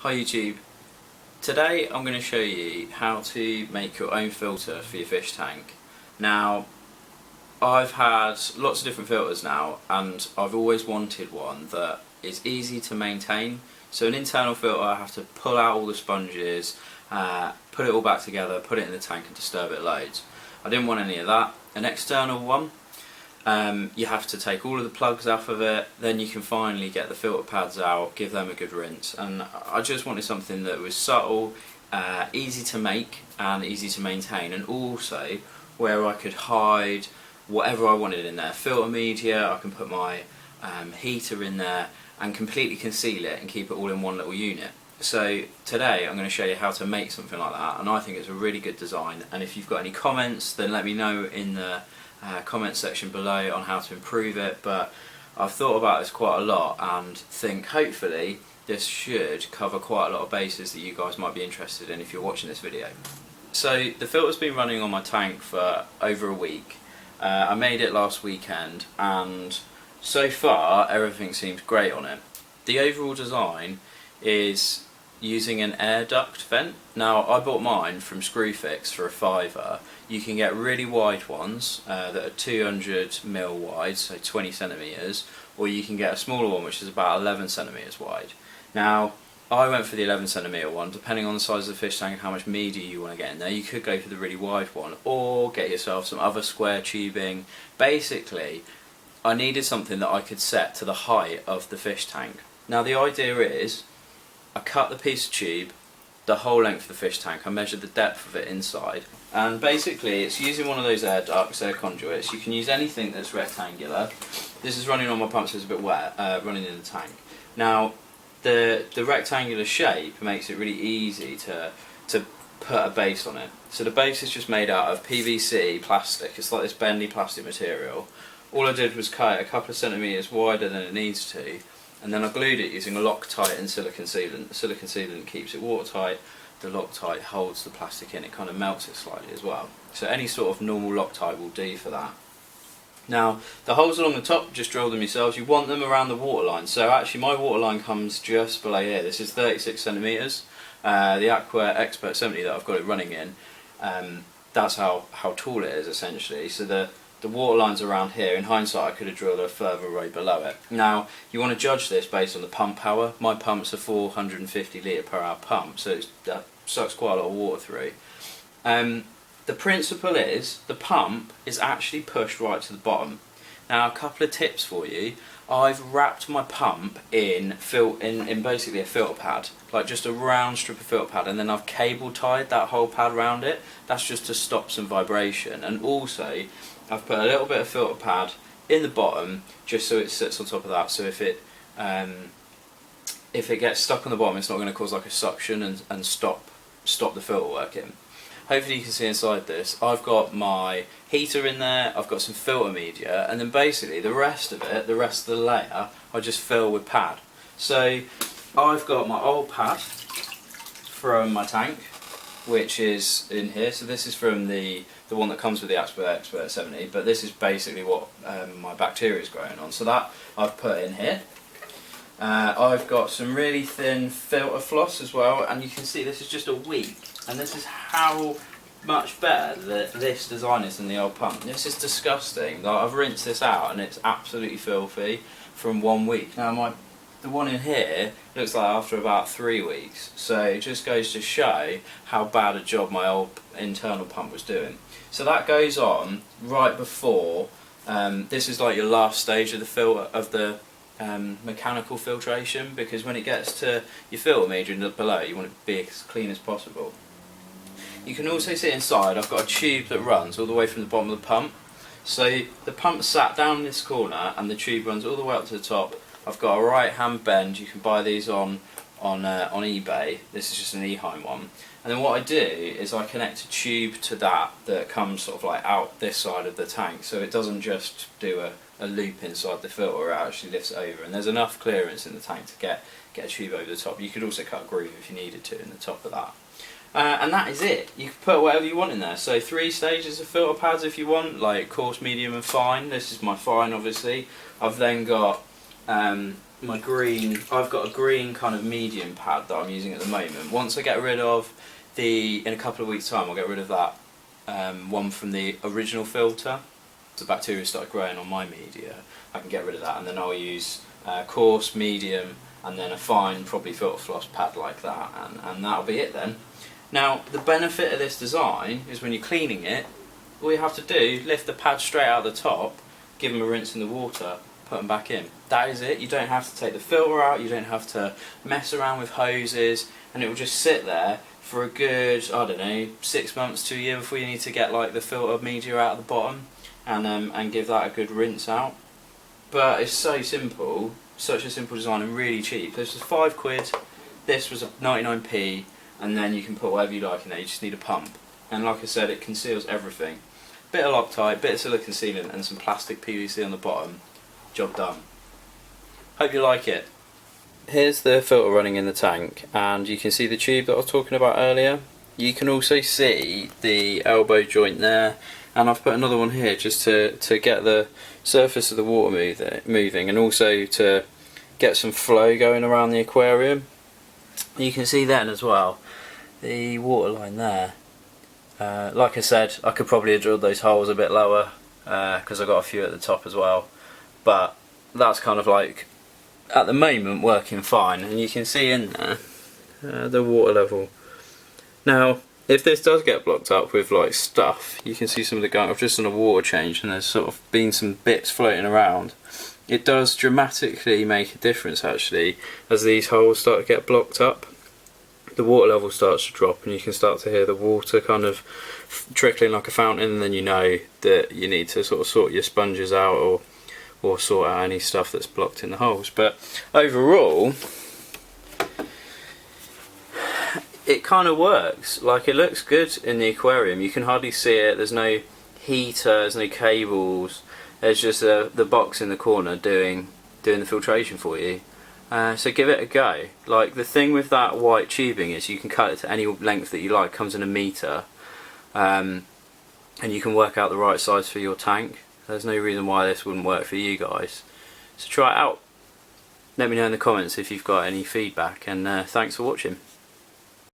Hi YouTube. Today I'm going to show you how to make your own filter for your fish tank. Now, I've had lots of different filters now and I've always wanted one that is easy to maintain. So an internal filter, I have to pull out all the sponges, put it all back together, put it in the tank and disturb it loads. I didn't want any of that. An external one, you have to take all of the plugs off of it, then you can finally get the filter pads out, give them a good rinse, and I just wanted something that was subtle, easy to make and easy to maintain, and also where I could hide whatever I wanted in there. Filter media, I can put my heater in there and completely conceal it and keep it all in one little unit. So today I'm going to show you how to make something like that, and I think it's a really good design, and if you've got any comments then let me know in the comment section below on how to improve it. But I've thought about this quite a lot and think hopefully this should cover quite a lot of bases that you guys might be interested in if you're watching this video. So the filter's been running on my tank for over a week. I made it last weekend and so far everything seems great on it. The overall design is using an air duct vent. Now I bought mine from Screwfix for a £5. You can get really wide ones that are 200mm wide, so 20 centimeters, or you can get a smaller one which is about 11 centimeters wide. Now I went for the 11 centimeter one. Depending on the size of the fish tank and how much media you want to get in there, you could go for the really wide one or get yourself some other square tubing. Basically I needed something that I could set to the height of the fish tank. Now the idea is I cut the piece of tube the whole length of the fish tank. I measured the depth of it inside, and basically it's using one of those air ducts, air conduits. You can use anything that's rectangular. This is running on my pump so it's a bit wet, running in the tank. Now the rectangular shape makes it really easy to put a base on it. So the base is just made out of PVC plastic. It's like this bendy plastic material. All I did was cut it a couple of centimetres wider than it needs to, and then I glued it using a Loctite and silicone sealant. The silicone sealant keeps it watertight, the Loctite holds the plastic in, it kind of melts it slightly as well. So any sort of normal Loctite will do for that. Now the holes along the top, just drill them yourselves. You want them around the water line. So actually my water line comes just below here. This is 36 centimetres. The Aqua Expert 70 that I've got it running in, that's how tall it is essentially. So the water line's around here. In hindsight I could have drilled a further row below it. Now you want to judge this based on the pump power. My pump's a 450 litre per hour pump, so that sucks quite a lot of water through. The principle is the pump is actually pushed right to the bottom. Now a couple of tips for you. I've wrapped my pump in basically a filter pad, like just a round strip of filter pad, and then I've cable tied that whole pad around it. That's just to stop some vibration, and also I've put a little bit of filter pad in the bottom just so it sits on top of that, so if it gets stuck on the bottom it's not going to cause like a suction and stop the filter working. Hopefully you can see inside this. I've got my heater in there, I've got some filter media, and then basically the rest of it, the rest of the layer, I just fill with pad. So I've got my old pad from my tank, which is in here. So this is from the one that comes with the Expert 70, but this is basically what my bacteria is growing on. So that I've put in here. I've got some really thin filter floss as well, and you can see this is just a week, and this is how much better this design is than the old pump. This is disgusting. Like, I've rinsed this out and it's absolutely filthy from 1 week. Now the one in here looks like after about 3 weeks, so it just goes to show how bad a job my old internal pump was doing. So that goes on right before, this is like your last stage of the filter, of the mechanical filtration, because when it gets to your filter media and below you want it to be as clean as possible. You can also see inside I've got a tube that runs all the way from the bottom of the pump. So the pump's sat down in this corner and the tube runs all the way up to the top. I've got a right hand bend. You can buy these on eBay. This is just an Eheim one. And then what I do is I connect a tube to that comes sort of like out this side of the tank, so it doesn't just do a loop inside the filter, it actually lifts it over, and there's enough clearance in the tank to get a tube over the top. You could also cut a groove if you needed to in the top of that. And that is it. You can put whatever you want in there. So 3 stages of filter pads if you want, like coarse, medium and fine. This is my fine obviously. I've then got my green, I've got a green kind of medium pad that I'm using at the moment. Once I get rid of in a couple of weeks time, I'll get rid of that one from the original filter. The bacteria started growing on my media. I can get rid of that, and then I'll use coarse, medium, and then a fine, probably filter floss pad like that, and that'll be it then. Now, the benefit of this design is when you're cleaning it, all you have to do, lift the pad straight out of the top, give them a rinse in the water, put them back in. That is it. You don't have to take the filter out, you don't have to mess around with hoses, and it will just sit there for a good, I don't know, 6 months to a year before you need to get like the filter media out of the bottom and give that a good rinse out. But it's so simple, such a simple design and really cheap. This was £5, this was a 99p, and then you can put whatever you like in there. You just need a pump, and like I said, it conceals everything. Bit of Loctite, bit of silicone sealant, and some plastic PVC on the bottom. Job done. Hope you like it. Here's the filter running in the tank, and you can see the tube that I was talking about earlier. You can also see the elbow joint there, and I've put another one here just to get the surface of the water moving, and also to get some flow going around the aquarium. You can see then as well the water line there. Like I said, I could probably have drilled those holes a bit lower because I've got a few at the top as well, but that's kind of like at the moment working fine, and you can see in there the water level. Now if this does get blocked up with like stuff, you can see some of the going. I've just done a water change and there's sort of been some bits floating around. It does dramatically make a difference actually as these holes start to get blocked up. The water level starts to drop and you can start to hear the water kind of trickling like a fountain, and then you know that you need to sort of sort your sponges out or sort out any stuff that's blocked in the holes. But overall it kind of works. Like, it looks good in the aquarium. You can hardly see it. There's no heater, there's no cables. There's just the box in the corner doing the filtration for you. So give it a go. Like, the thing with that white tubing is you can cut it to any length that you like. It comes in a metre, and you can work out the right size for your tank. There's no reason why this wouldn't work for you guys. So try it out. Let me know in the comments if you've got any feedback, and thanks for watching.